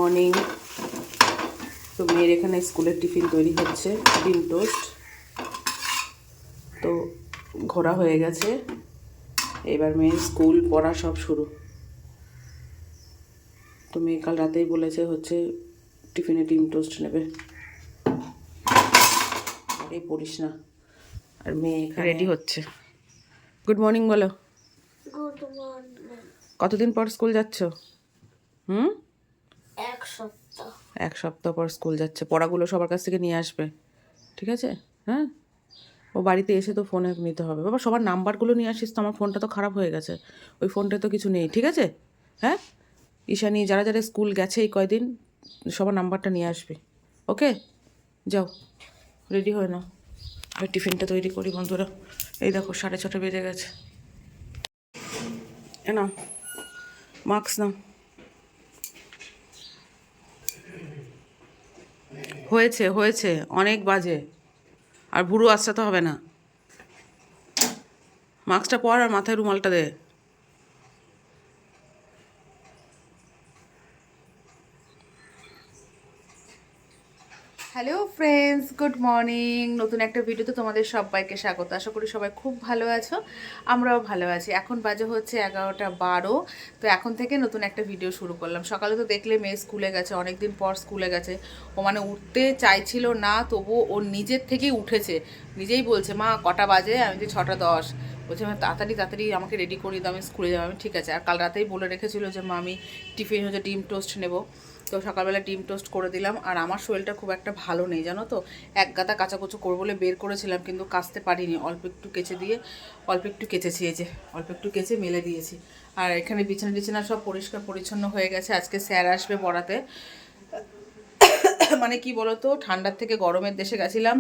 Morning. তো মেয়ের এখানে স্কুলের টিফিন তৈরি হচ্ছে, ডিম টোস্ট। তো ঘোরা হয়ে গেছে, এবার মেয়ের স্কুল পড়া সব শুরু। তো মেয়ে কাল রাতেই বলেছে হচ্ছে টিফিনে ডিম টোস্ট নেবে, আরে পড়িস না। আর মেয়ে রেডি হচ্ছে। গুড মর্নিং বলো। Good morning. কতদিন পর স্কুল যাচ্ছ? এক সপ্তাহ। এক সপ্তাহ পর স্কুল যাচ্ছে। পড়াগুলো সবার কাছ থেকে নিয়ে আসবে, ঠিক আছে? হ্যাঁ, ও বাড়িতে এসে তো ফোনে নিতে হবে। বাবা সবার নাম্বারগুলো নিয়ে আসিস তো, আমার ফোনটা তো খারাপ হয়ে গেছে, ওই ফোনটায় তো কিছু নেই, ঠিক আছে? হ্যাঁ, ঈশানী যারা যারা স্কুল গেছে এই কয়দিন সবার নাম্বারটা নিয়ে আসবি, ওকে? যাও রেডি হয়ে নাও, আমি টিফিনটা তৈরি করি বন্ধুরা। এই দেখো 6:30 বেজে গেছে। নাও মাস্ক নাও। হয়েছে হয়েছে, অনেক বাজে, আর ভুরু আশ্রাতে হবে না। মাস্কটা পর আর মাথায় রুমালটা দে। Hello friends, good morning. নতুন একটা ভিডিওতে তোমাদের সবাইকে স্বাগত। আশা করি সবাই খুব ভালো আছো, আমরাও ভালো আছি। এখন বাজে হচ্ছে 11:12। তো এখন থেকে নতুন একটা ভিডিও শুরু করলাম। সকালে তো দেখলে মেয়ে স্কুলে গেছে, অনেক দিন পর স্কুলে গেছে। ও মানে উঠতে চাইছিল না, তবুও ও নিজের থেকেই উঠেছে। নিজেই বলছে মা কটা বাজে? আমি যে 6:10। বলছে আমি তাড়াতাড়ি তাড়াতাড়ি আমাকে রেডি করিয়ে দাও, আমি স্কুলে যাবো। আমি ঠিক আছে। আর কাল রাতেই বলে রেখেছিল যে মা আমি টিফিন হচ্ছে ডিম টোস্ট নেবো। তো সকালবেলা ডিম টোস্ট করে দিলাম। আর আমার শরীরটা খুব একটা ভালো নেই জানো তো, এক গাদা কাচাকুচো করবো বলে বের করেছিলাম, কিন্তু কাচতে পারিনি। অল্প একটু কেচে দিয়ে অল্প একটু কেচেছি, এই যে অল্প একটু কেচে মেলে দিয়েছি। আর এখানে বিছানা টিছানা সব পরিষ্কার পরিচ্ছন্ন হয়ে গেছে। আজকে স্যার আসবে পড়াতে। মানে কি বলতো, ঠান্ডার থেকে গরমের দেশে গেছিলাম,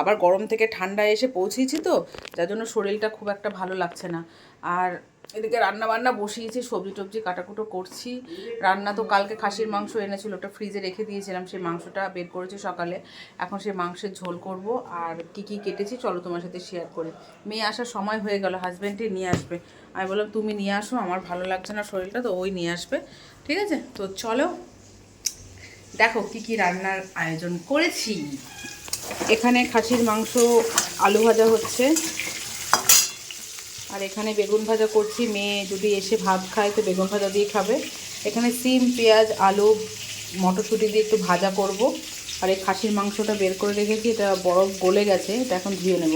আবার গরম থেকে ঠান্ডা এসে পৌঁছেছি, তো যার জন্য শরীরটা খুব একটা ভালো লাগছে না। আর এদিকে রান্না বান্না বসিয়েছি, সবজি টবজি কাটাকুটো করছি। রান্না তো কালকে খাসির মাংস এনেছিল, ওটা ফ্রিজে রেখে দিয়েছিলাম, সেই মাংসটা বের করেছি সকালে। এখন সেই মাংসের ঝোল করব। আর কি কি কেটেছি চলো তোমার সাথে শেয়ার করি। মেয়ে আসার সময় হয়ে গেল, হাজব্যান্ডে নিয়ে আসবে। আমি বললাম তুমি নিয়ে আসো, আমার ভালো লাগছে না শরীরটা, তো ওই নিয়ে আসবে, ঠিক আছে? তো চলো দেখো কি কি রান্নার আয়োজন করেছি। এখানে খাসির মাংস, আলু ভাজা হচ্ছে, আর এখানে বেগুন ভাজা করছি। মেয়ে যদি এসে ভাত খায় তো বেগুন ভাজা দিয়ে খাবে। এখানে সিম, পেঁয়াজ, আলু, মটরশুঁটি দিয়ে একটু ভাজা করব। আর এই খাসির মাংসটা বের করে রেখেছি, এটা বরফ গলে গেছে, এটা এখন ধুয়ে নেব।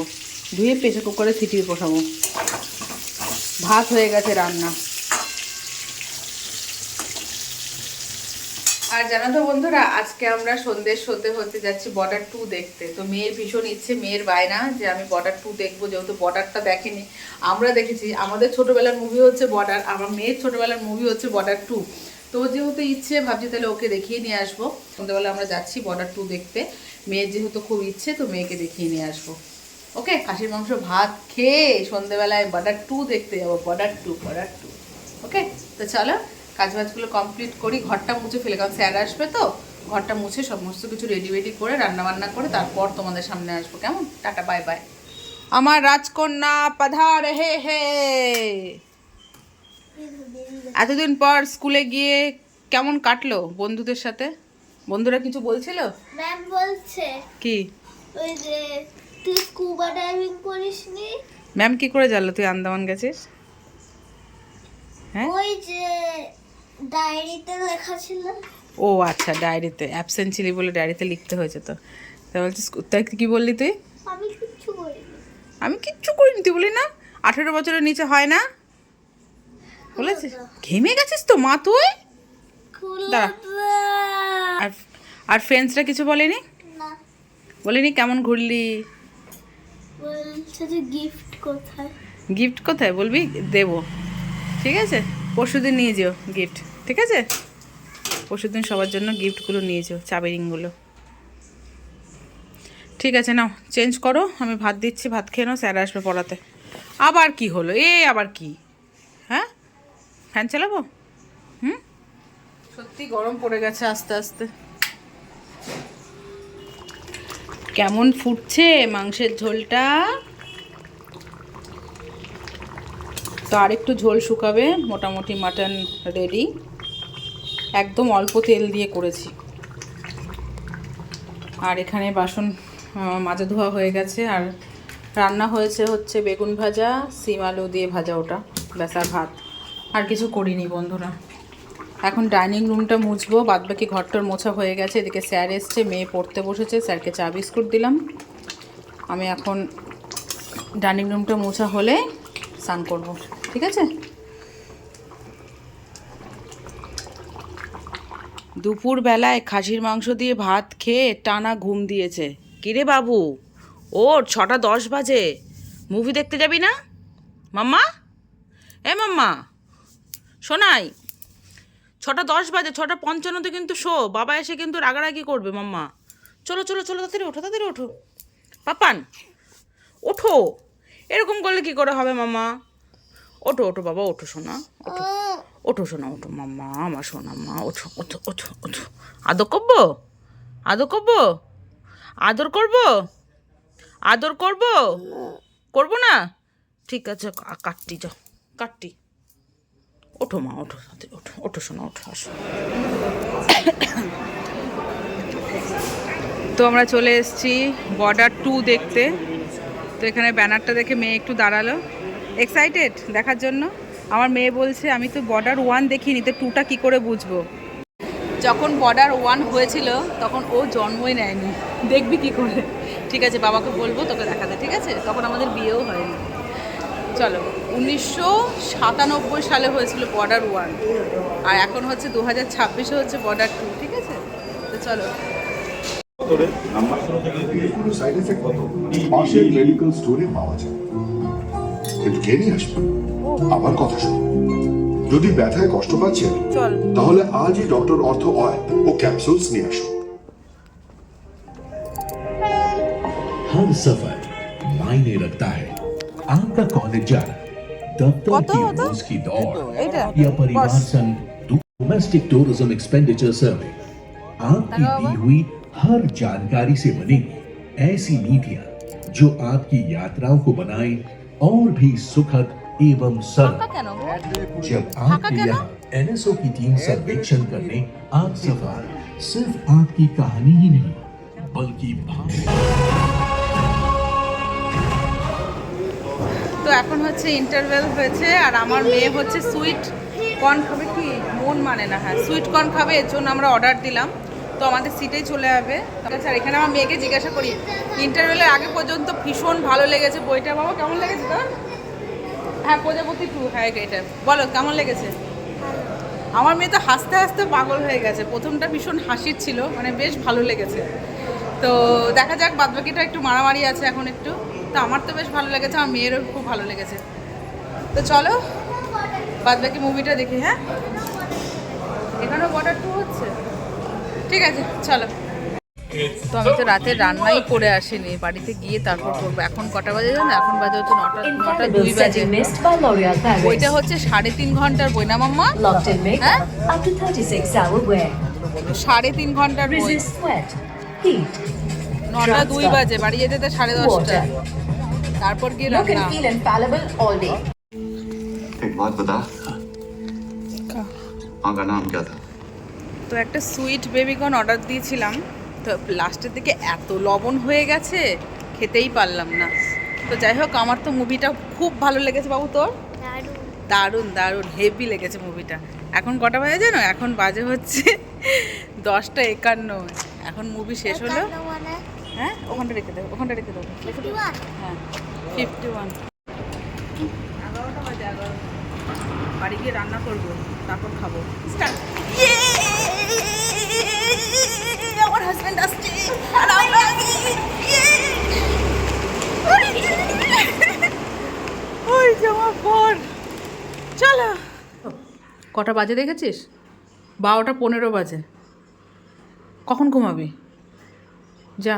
ধুয়ে প্রেসার কুকারে সিটি বসাবো। ভাত হয়ে গেছে রান্না। আর জানো তো বন্ধুরা, আজকে আমরা সন্ধ্যের শোতে হতে যাচ্ছি বর্ডার 2 দেখতে। তো মেয়ের ভীষণ ইচ্ছে, মেয়ের বায়না যে আমি বর্ডার 2 দেখবো, যেহেতু বর্ডারটা দেখেনি। আমরা দেখেছি, আমাদের ছোটোবেলার মুভি হচ্ছে বর্ডার, আমার মেয়ের ছোটোবেলার মুভি হচ্ছে বর্ডার 2। তো যেহেতু ইচ্ছে, ভাবছি তাহলে ওকে দেখিয়ে নিয়ে আসবো। সন্ধ্যেবেলা আমরা যাচ্ছি বর্ডার 2 দেখতে। মেয়ের যেহেতু খুব ইচ্ছে, তো মেয়েকে দেখিয়ে নিয়ে আসবো। ওকে, খাসির মাংস ভাত খেয়ে সন্ধ্যেবেলায় বর্ডার 2 দেখতে যাবো। Border 2, border 2। ওকে, তো চলো কাজবাজগুলো কমপ্লিট করি। ঘরটা মুছে ফেলে, কারণ স্যার আসবে, তো ঘরটা মুছে সমস্ত কিছু রেডি করে রান্নাবান্না করে তারপর তোমাদের সামনে আসবো। কেমন? Tata, bye bye. আমার রাজকন্যা পধার হে হে। এতদিন পর স্কুলে গিয়ে কেমন কাটলো বন্ধুদের সাথে? বন্ধুরা কিছু বলছিল? ম্যাম বলছে কি? ওই যে তুই স্কুবা ডাইভিং করিসনি। ম্যাম কি করে জানলো তুই আন্দামান গেছিস? হ্যাঁ, ওই যে ডায়েরিতে লেখা ছিল। ও আচ্ছা, ডায়েরিতে অ্যাবসেন্ট ছিলি বলে ডায়েরিতে লিখতে হয়েছে। তো তাই বলছিস, তাই কি বললি তুই? আমি কিচ্ছু করিনি। আমি কিচ্ছু করিনি তুই বলি না? 18 বছরের নিচে হয় না বলেছিস? ঘেমে গেছিস তো মা তুই। দাঁড়া। আর আর ফ্রেন্ডসরা কিছু বলেনি? না, বলেনি কেমন ঘুরলি? বলছে যে গিফট কোথায়। গিফট কোথায় বলবি, দেবো, ঠিক আছে? পরশুদিন নিয়ে যেও গিফট, ঠিক আছে? পরশুদিন সবার জন্য গিফটগুলো নিয়ে যেও, চাবি রিংগুলো। ঠিক আছে, নাও চেঞ্জ করো, আমি ভাত দিচ্ছি, ভাত খেয়ে নাও, স্যার আসবে পড়াতে। আবার কি হলো এ? আবার কি? হ্যাঁ, ফ্যান চালাবো? সত্যি গরম পড়ে গেছে আস্তে আস্তে। কেমন ফুটছে মাংসের ঝোলটা। তো আর একটু ঝোল শুকাবে, মোটামুটি মাটন রেডি। একদম অল্প তেল দিয়ে করেছি। আর এখানে বাসন মাজা ধোয়া হয়ে গেছে। আর রান্না হচ্ছে বেগুন ভাজা, সিম আলু দিয়ে ভাজা, ওটা ব্যাস, আর ভাত। আর কিছু করিনি বন্ধুরা। এখন ডাইনিং রুমটা মুছবো, বাদবাকি ঘরটার মোছা হয়ে গেছে। এদিকে স্যার এসছে, মেয়ে পড়তে বসেছে, স্যারকে চা বিস্কুট দিলাম। আমি এখন ডাইনিং রুমটা মোছা হলে স্নান করব, ঠিক আছে? দুপুরবেলায় খাসির মাংস দিয়ে ভাত খেয়ে টানা ঘুম দিয়েছে। কিরে বাবু, ওর 6টা 10 বাজে, মুভি দেখতে যাবি না মাম্মা? মাম্মা শোনাই, 6টা 10 বাজে, 6টা 55 কিন্তু শো, বাবা এসে কিন্তু রাগারাগি করবে মাম্মা। চলো চলো চলো, তাড়াতাড়ি ওঠো পাপান, ওঠো। এরকম করলে কি করে হবে মাম্মা? ওঠো বাবা, ওঠো সোনা, ওঠো সোনা, ওঠো মাম্মা, আমার সোনা মা, ওঠো ওঠো ওঠো ওঠো। আদর করবো, আদর করবো না? ঠিক আছে, কাটটি যাও, কাটটি। ওঠো মা, ওঠো ওঠো সোনা, ওঠো, আসো। তো আমরা চলে এসেছি বর্ডার 2 দেখতে। তো এখানে ব্যানারটা দেখে মেয়ে একটু দাঁড়ালো, এক্সাইটেড দেখার জন্য। আমার মেয়ে বলছে আমি তো বর্ডার 1 দেখিনি, তো 2টা কী করে বুঝবো? যখন বর্ডার 1 হয়েছিল তখন ও জন্মই নেয়নি, দেখবি কি করে? ঠিক আছে, বাবাকে বলবো তোকে দেখাতে, ঠিক আছে? তখন আমাদের বিয়েও হয়নি। চলো, 1997 সালে হয়েছিল বর্ডার 1, আর এখন হচ্ছে 2026-এ হচ্ছে বর্ডার 2, ঠিক আছে? তো চলো। কোনো সাইড এফেক্ট পাশের মেডিকেল স্টোরে পাওয়া যায়, কিন্তু কে নিয়ে আসবে? আমার কথা শুনুন, যদি ব্যথায় কষ্ট পাচ্ছেন চল, তাহলে আজই ডক্টর অর্থ অয়েল ও ক্যাপসুলস নিয়ে আসুন। हर सफर मायने रखता है। आपका कॉलेज जाना, दफ्तर की रोज की दौड़ या परिवार संग डोमेस्टिक टूरिज्म एक्सपेंडिचर सर्वे, आपकी दी हुई हर जानकारी से बनेगी ऐसी नीतियां जो आपकी यात्राओं को बनाए और भी सुखद एवं सरल। जब आपके यहाँ एनएसओ की टीम सर्वेक्षण करने आप सफर सिर्फ आपकी कहानी ही नहीं बल्कि তো এখন হচ্ছে ইন্টারভেল হয়েছে, আর আমার মেয়ে হচ্ছে সুইট কর্ন খাবে। কি মন মানে না, হ্যাঁ সুইট কর্ন খাবে, এর জন্য আমরা অর্ডার দিলাম। তো আমাদের সিটেই চলে যাবে। আচ্ছা, আর এখানে আমার মেয়েকে জিজ্ঞাসা করি, ইন্টারভেলের আগে পর্যন্ত ভীষণ ভালো লেগেছে বইটা। বাবা কেমন লেগেছে তোর? হ্যাঁ, প্রজাপতি 2, হ্যাঁ এটা বলো কেমন লেগেছে? আমার মেয়ে তো হাসতে হাসতে পাগল হয়ে গেছে। প্রথমটা ভীষণ হাসির ছিল, মানে বেশ ভালো লেগেছে। তো দেখা যাক, বাদবাকিটা একটু মারামারি আছে এখন একটু। তো আমার তো বেশ ভালো লেগেছে, আমার মেয়েরও খুব ভালো লেগেছে। তো চলো বাদবাকি মুভিটা দেখি। হ্যাঁ, এখানেও বর্ডার 2 হচ্ছে, ঠিক আছে চলো। তো আমি তো রাতে রান্নাই করে আসিনি, বাড়িতে গিয়ে তারপর করবো। এখন কটা বাজে জানো? এখন বাজে হচ্ছে 9টা 2 বাজে। বইটা হচ্ছে 3.5 ঘন্টার বই না মাম্মা? হ্যাঁ, 3.5 ঘন্টার বই। 9টা 2 বাজে, বাড়ি যেতে তো 10:30। তারপর গিয়ে রান্না। एक बात बता, माँ का नाम क्या था? তো একটা সুইট বেবিকর্ন অর্ডার দিয়েছিলাম, তো লাস্টের দিকে এত লবণ হয়ে গেছে খেতেই পারলাম না। তো যাই হোক, আমার তো মুভিটা খুব ভালো লেগেছে। বাবু তোর? দারুণ দারুণ হেভি লেগেছে মুভিটা। এখন কটা বাজে জানো? এখন বাজে হচ্ছে 10টা 51। এখন মুভি শেষ হলো। হ্যাঁ, ওখানটা রেখে দেবো, হ্যাঁ 51। 11টা বাজে, 11। বাড়ি গিয়ে রান্না করবো, তারপর খাবো। আমার হাজবেন্ড আসছে আর আমরা ওই জামা পর। চলো, কটা বাজে দেখেছিস? 12টা 15 বাজে। কখন ঘুমাবি? যা,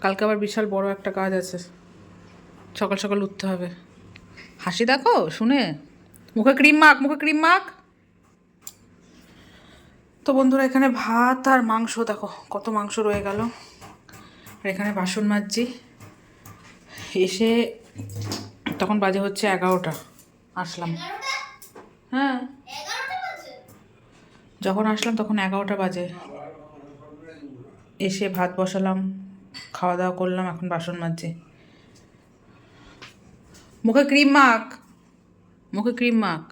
কালকে আবার বিশাল বড় একটা কাজ আছে, সকাল সকাল উঠতে হবে। হাসি দেখো শুনে, মুখে ক্রিম মাখ। তো বন্ধুরা, এখানে ভাত আর মাংস, দেখো কত মাংস রয়ে গেল। আর এখানে বাসন মাজছি। এসে তখন বাজে হচ্ছে 11টা, আসলাম। হ্যাঁ, যখন আসলাম তখন 11টা বাজে, এসে ভাত বসালাম, খাওয়া দাওয়া করলাম, এখন বাসন মাজছি। মুখে ক্রিম মাখ, মুখে ক্রিম মাখ।